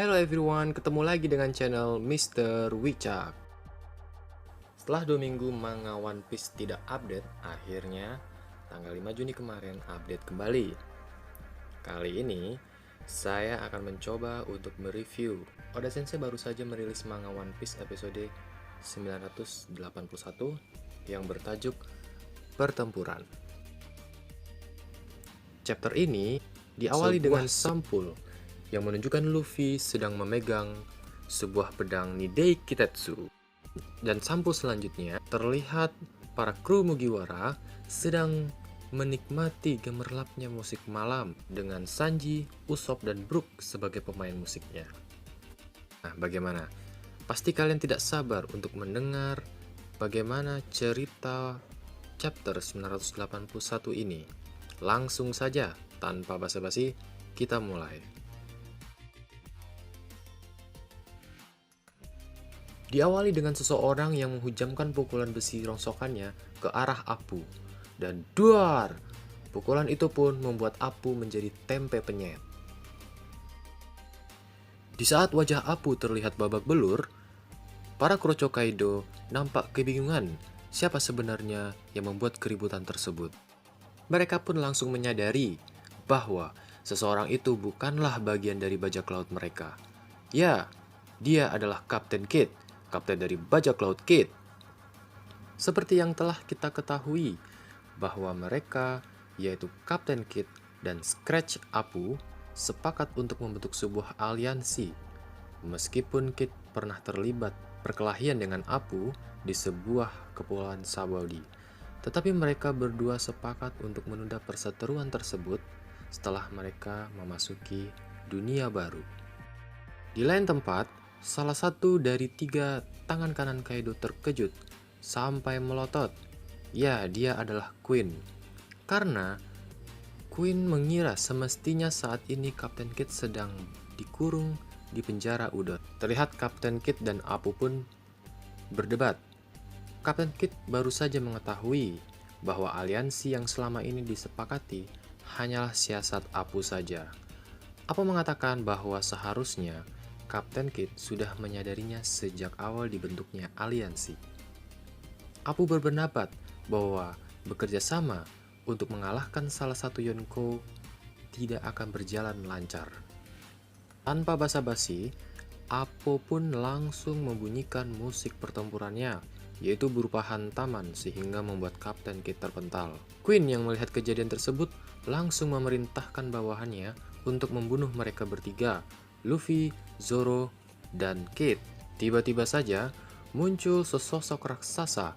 Hello everyone, ketemu lagi dengan channel Mr. Wicak. Setelah 2 minggu manga One Piece tidak update, akhirnya tanggal 5 Juni kemarin update kembali. Kali ini, saya akan mencoba untuk mereview. Oda Sensei baru saja merilis manga One Piece episode 981 yang bertajuk Pertempuran. Chapter ini diawali dengan sampul yang menunjukkan Luffy sedang memegang sebuah pedang Nidei Kitetsu. Dan sampul selanjutnya terlihat para kru Mugiwara sedang menikmati gemerlapnya musik malam dengan Sanji, Usopp, dan Brook sebagai pemain musiknya. Nah, bagaimana? Pasti kalian tidak sabar untuk mendengar bagaimana cerita chapter 981 ini. Langsung saja, tanpa basa-basi, kita mulai. Diawali dengan seseorang yang menghujamkan pukulan besi rongsokannya ke arah Apu. Dan duar! Pukulan itu pun membuat Apu menjadi tempe penyet. Di saat wajah Apu terlihat babak belur, para kroco Kaido nampak kebingungan siapa sebenarnya yang membuat keributan tersebut. Mereka pun langsung menyadari bahwa seseorang itu bukanlah bagian dari bajak laut mereka. Ya, dia adalah Kapten Kid, kapten dari bajak laut Kid. Seperti yang telah kita ketahui bahwa mereka, yaitu Kapten Kid dan Scratch Apu, sepakat untuk membentuk sebuah aliansi. Meskipun Kid pernah terlibat perkelahian dengan Apu di sebuah kepulauan Sabaudi, tetapi mereka berdua sepakat untuk menunda perseteruan tersebut setelah mereka memasuki dunia baru. Di lain tempat, salah satu dari 3 tangan kanan Kaido terkejut sampai melotot. Ya, dia adalah Queen. Karena Queen mengira semestinya saat ini Kapten Kid sedang dikurung di penjara udon. Terlihat Kapten Kid dan Apu pun berdebat. Kapten Kid baru saja mengetahui bahwa aliansi yang selama ini disepakati hanyalah siasat Apu saja. Apu mengatakan bahwa seharusnya Kapten Kid sudah menyadarinya sejak awal dibentuknya aliansi. Apu berpendapat bahwa bekerja sama untuk mengalahkan salah satu Yonko tidak akan berjalan lancar. Tanpa basa-basi, Apu pun langsung membunyikan musik pertempurannya, yaitu berupa hantaman sehingga membuat Kapten Kid terpental. Queen yang melihat kejadian tersebut langsung memerintahkan bawahannya untuk membunuh mereka bertiga, Luffy, Zoro, dan Kid. Tiba-tiba saja muncul sesosok raksasa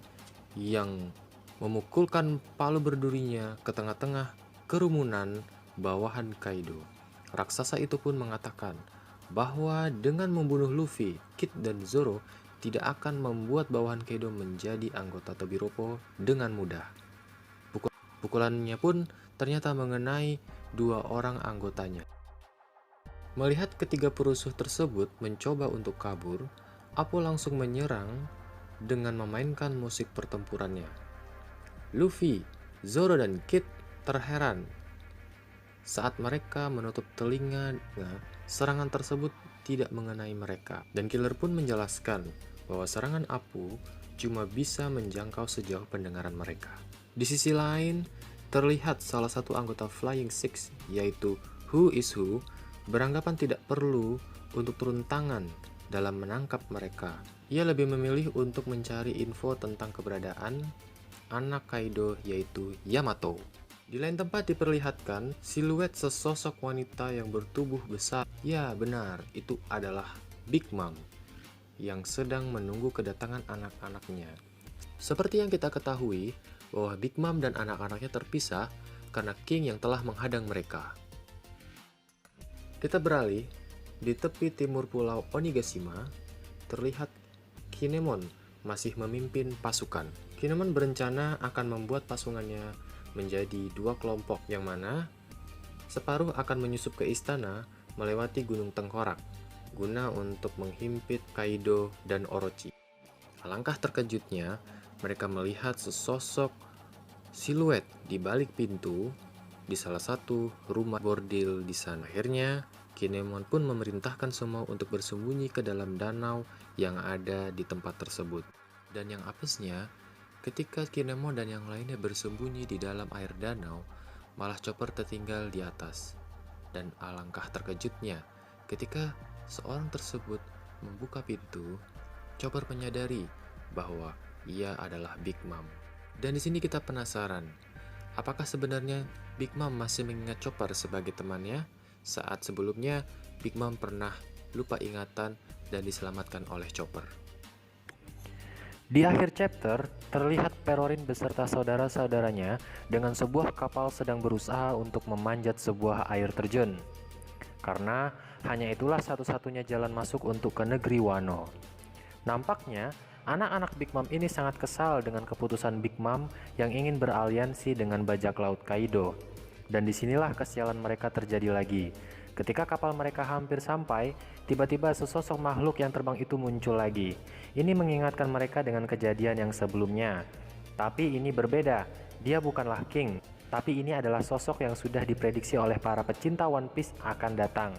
yang memukulkan palu berdurinya ke tengah-tengah kerumunan bawahan Kaido. Raksasa itu pun mengatakan bahwa dengan membunuh Luffy, Kid, dan Zoro tidak akan membuat bawahan Kaido menjadi anggota Tobiropo dengan mudah. Pukulannya pun ternyata mengenai 2 orang anggotanya. Melihat ketiga perusuh tersebut mencoba untuk kabur, Apu langsung menyerang dengan memainkan musik pertempurannya. Luffy, Zoro, dan Kid terheran saat mereka menutup telinga, serangan tersebut tidak mengenai mereka. Dan Killer pun menjelaskan bahwa serangan Apu cuma bisa menjangkau sejauh pendengaran mereka. Di sisi lain, terlihat salah satu anggota Flying Six, yaitu Who is Who, beranggapan tidak perlu untuk turun tangan dalam menangkap mereka. Ia lebih memilih untuk mencari info tentang keberadaan anak Kaido, yaitu Yamato. Di lain tempat diperlihatkan siluet sesosok wanita yang bertubuh besar. Ya, benar, itu adalah Big Mom yang sedang menunggu kedatangan anak-anaknya. Seperti yang kita ketahui bahwa Big Mom dan anak-anaknya terpisah karena King yang telah menghadang mereka. Kita beralih, di tepi timur pulau Onigashima, terlihat Kinemon masih memimpin pasukan. Kinemon berencana akan membuat pasukannya menjadi 2 kelompok, yang mana separuh akan menyusup ke istana melewati Gunung Tengkorak, guna untuk menghimpit Kaido dan Orochi. Alangkah terkejutnya, mereka melihat sesosok siluet di balik pintu di salah satu rumah bordil di sana. Akhirnya, Kinemon pun memerintahkan semua untuk bersembunyi ke dalam danau yang ada di tempat tersebut. Dan yang apesnya, ketika Kinemon dan yang lainnya bersembunyi di dalam air danau, malah Chopper tertinggal di atas. Dan alangkah terkejutnya, ketika seorang tersebut membuka pintu, Chopper menyadari bahwa ia adalah Big Mom. Dan di sini kita penasaran, apakah sebenarnya Big Mom masih mengingat Chopper sebagai temannya saat sebelumnya Big Mom pernah lupa ingatan dan diselamatkan oleh Chopper. Di akhir chapter, terlihat Perorin beserta saudara-saudaranya dengan sebuah kapal sedang berusaha untuk memanjat sebuah air terjun. Karena hanya itulah satu-satunya jalan masuk untuk ke negeri Wano. Nampaknya, anak-anak Big Mom ini sangat kesal dengan keputusan Big Mom yang ingin beraliansi dengan bajak laut Kaido. Dan disinilah kesialan mereka terjadi lagi. Ketika kapal mereka hampir sampai, tiba-tiba sesosok makhluk yang terbang itu muncul lagi. Ini mengingatkan mereka dengan kejadian yang sebelumnya. Tapi ini berbeda, dia bukanlah King, tapi ini adalah sosok yang sudah diprediksi oleh para pecinta One Piece akan datang.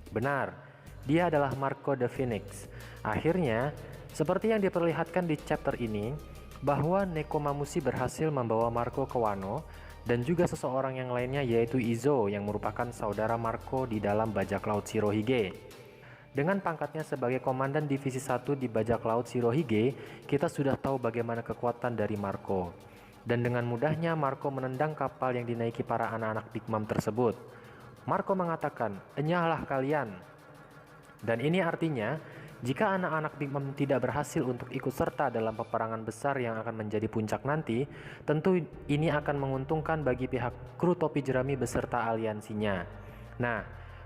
Benar, dia adalah Marco the Phoenix. Akhirnya, seperti yang diperlihatkan di chapter ini, bahwa Nekomamushi berhasil membawa Marco ke Wano, dan juga seseorang yang lainnya yaitu Izo yang merupakan saudara Marco di dalam bajak laut Shirohige. Dengan pangkatnya sebagai komandan divisi 1 di bajak laut Shirohige, kita sudah tahu bagaimana kekuatan dari Marco. Dan dengan mudahnya Marco menendang kapal yang dinaiki para anak-anak Big Mom tersebut. Marco mengatakan, "Enyahlah kalian." Dan ini artinya, jika anak-anak Big Mom tidak berhasil untuk ikut serta dalam peperangan besar yang akan menjadi puncak nanti, tentu ini akan menguntungkan bagi pihak kru topi jerami beserta aliansinya. Nah,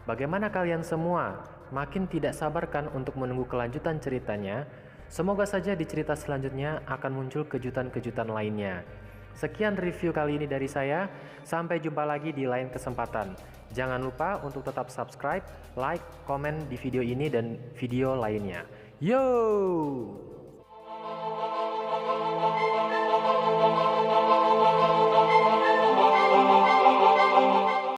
bagaimana kalian semua? Makin tidak sabarkan untuk menunggu kelanjutan ceritanya. Semoga saja di cerita selanjutnya akan muncul kejutan-kejutan lainnya. Sekian review kali ini dari saya, sampai jumpa lagi di lain kesempatan. Jangan lupa untuk tetap subscribe, like, komen di video ini dan video lainnya. Yo!